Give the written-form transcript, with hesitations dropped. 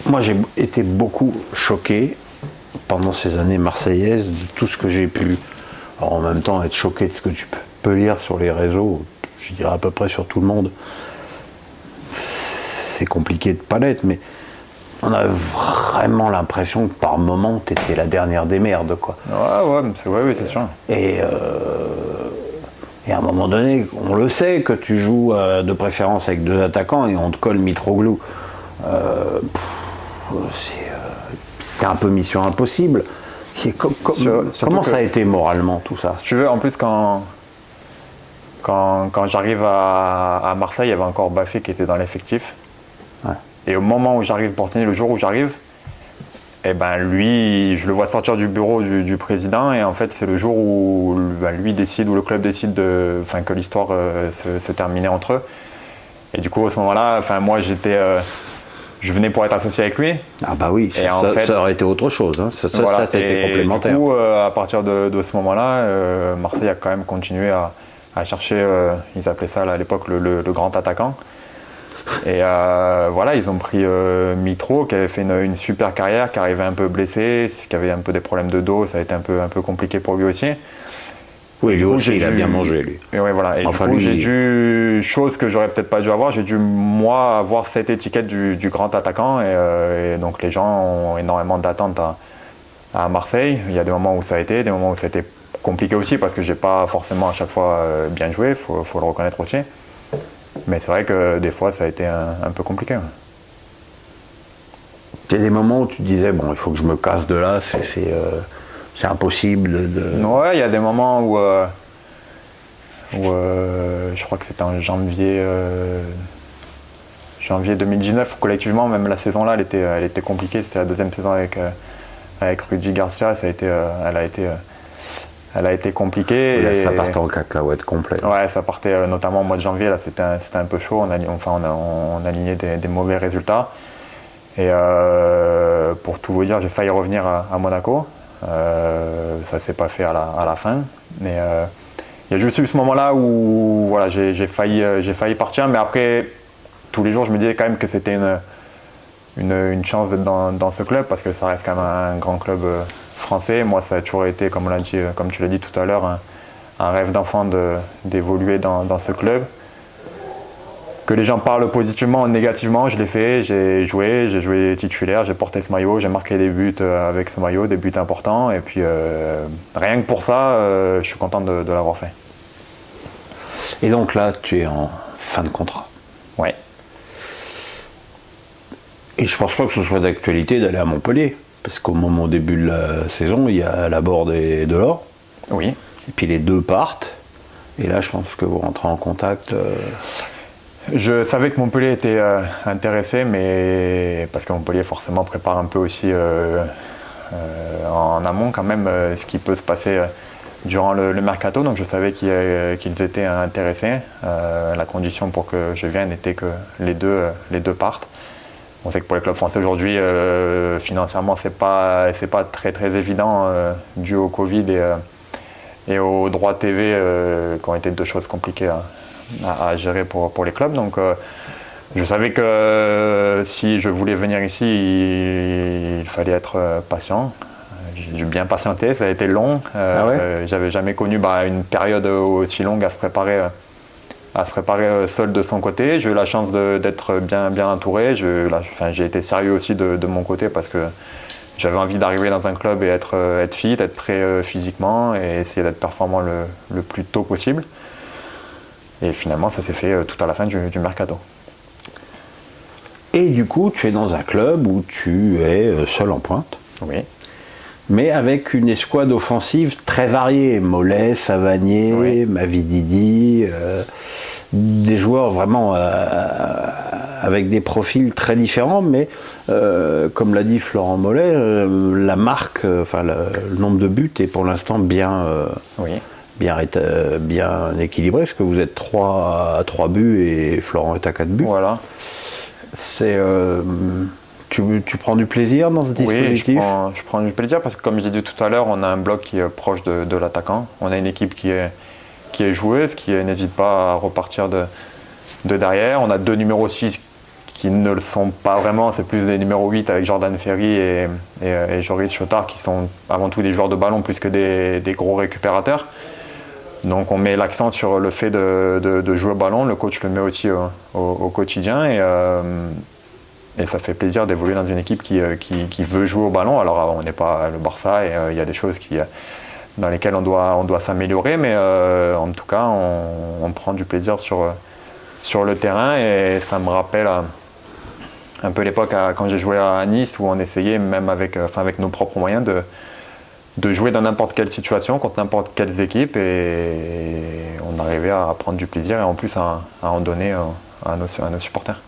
moi j'ai été beaucoup choqué pendant ces années marseillaises de tout ce que j'ai pu, alors en même temps être choqué de ce que tu peux lire sur les réseaux, je dirais à peu près sur tout le monde. C'est compliqué de pas l'être, mais on a vraiment l'impression que par moment t'étais la dernière des merdes, quoi. Oui, c'est sûr. Et à un moment donné, on le sait que tu joues de préférence avec 2 attaquants et on te colle Mitroglou. C'était un peu mission impossible. Comment ça a été moralement tout ça? Si tu veux, en plus quand j'arrive à Marseille, il y avait encore Baffé qui était dans l'effectif. Ouais. Et au moment où j'arrive pour signer, le jour où j'arrive, eh ben lui, je le vois sortir du bureau du président et en fait c'est le jour où lui décide, où le club décide que l'histoire se terminait entre eux. Et du coup à ce moment-là, moi je venais pour être associé avec lui. Ah bah oui, et ça aurait été autre chose, hein. Ça a été complémentaire. Du coup, à partir de ce moment-là, Marseille a quand même continué à chercher, ils appelaient ça à l'époque le grand attaquant. Et ils ont pris Mitro qui avait fait une super carrière, qui arrivait un peu blessé, qui avait un peu des problèmes de dos, ça a été un peu compliqué pour lui aussi. Oui, lui aussi, il a bien mangé, lui. Et ouais, voilà. Et enfin, du coup, j'ai dû, chose que j'aurais peut-être pas dû avoir, j'ai dû, moi, avoir cette étiquette du grand attaquant. Et donc, les gens ont énormément d'attentes à Marseille. Il y a des moments où ça a été, des moments où ça a été compliqué aussi, parce que j'ai pas forcément à chaque fois bien joué, faut le reconnaître aussi. Mais c'est vrai que des fois, ça a été un peu compliqué. Ouais. Il y a des moments où tu disais, bon, il faut que je me casse de là, c'est impossible de... Ouais, il y a des moments où je crois que c'était en janvier 2019, collectivement, même la saison là, elle était compliquée. C'était la 2e saison avec Rudy Garcia, elle a été compliquée. Là, ça partait en cacahuète complet. Ouais, ça partait notamment au mois de janvier, là c'était un peu chaud, on alignait des mauvais résultats. Et pour tout vous dire, j'ai failli revenir à Monaco. Ça s'est pas fait à la fin. Mais il y a juste eu ce moment-là où voilà, j'ai failli partir, mais après, tous les jours, je me disais quand même que c'était une chance d'être dans ce club, parce que ça reste quand même un grand club français. Moi, ça a toujours été, comme tu l'as dit tout à l'heure, un rêve d'enfant d'évoluer dans ce club. Que les gens parlent positivement ou négativement, je l'ai fait, j'ai joué titulaire, j'ai porté ce maillot, j'ai marqué des buts avec ce maillot, des buts importants. Et puis, rien que pour ça, je suis content de l'avoir fait. Et donc là, tu es en fin de contrat. Ouais. Et je pense pas que ce soit d'actualité d'aller à Montpellier. Parce qu'au début de la saison, il y a Laborde et Delors. Oui. Et puis les 2 partent. Et là, je pense que vous rentrez en contact. Je savais que Montpellier était intéressé, mais parce que Montpellier forcément prépare un peu aussi en amont quand même ce qui peut se passer durant le mercato. Donc je savais qu'ils étaient intéressés. La condition pour que je vienne était que les deux partent. On sait que pour les clubs français aujourd'hui, financièrement, c'est pas très très évident dû au Covid et aux droits TV qui ont été 2 choses compliquées à gérer pour les clubs. Donc je savais que si je voulais venir ici, il fallait être patient. J'ai bien patienté, ça a été long. J'avais jamais connu une période aussi longue à se préparer seul de son côté. J'ai eu la chance d'être bien entouré. J'ai été sérieux aussi de mon côté, parce que j'avais envie d'arriver dans un club et être fit, être prêt physiquement et essayer d'être performant le plus tôt possible. Et finalement, ça s'est fait tout à la fin du mercato. Et du coup, tu es dans un club où tu es seul en pointe. Oui. Mais avec une escouade offensive très variée. Mollet, Savanier, oui. Mavididi, des joueurs vraiment avec des profils très différents, mais comme l'a dit Florent Mollet, la marque, le nombre de buts est pour l'instant bien équilibré, parce que vous êtes 3 à 3 buts et Florent est à 4 buts. Voilà. Tu prends du plaisir dans ce dispositif ? Oui, je prends du plaisir, parce que comme j'ai dit tout à l'heure, on a un bloc qui est proche de l'attaquant. On a une équipe qui est joueuse, qui n'hésite pas à repartir de derrière. On a 2 numéros 6 qui ne le sont pas vraiment. C'est plus des numéros 8 avec Jordan Ferry et Joris Chotard qui sont avant tout des joueurs de ballon plus que des gros récupérateurs. Donc on met l'accent sur le fait de jouer au ballon, le coach le met aussi au quotidien et ça fait plaisir d'évoluer dans une équipe qui veut jouer au ballon. Alors on n'est pas le Barça et il y a des choses dans lesquelles on doit s'améliorer, mais en tout cas on prend du plaisir sur le terrain et ça me rappelle un peu l'époque quand j'ai joué à Nice où on essayait même avec nos propres moyens de jouer dans n'importe quelle situation contre n'importe quelle équipe et on arrivait à prendre du plaisir et en plus à en donner à nos supporters.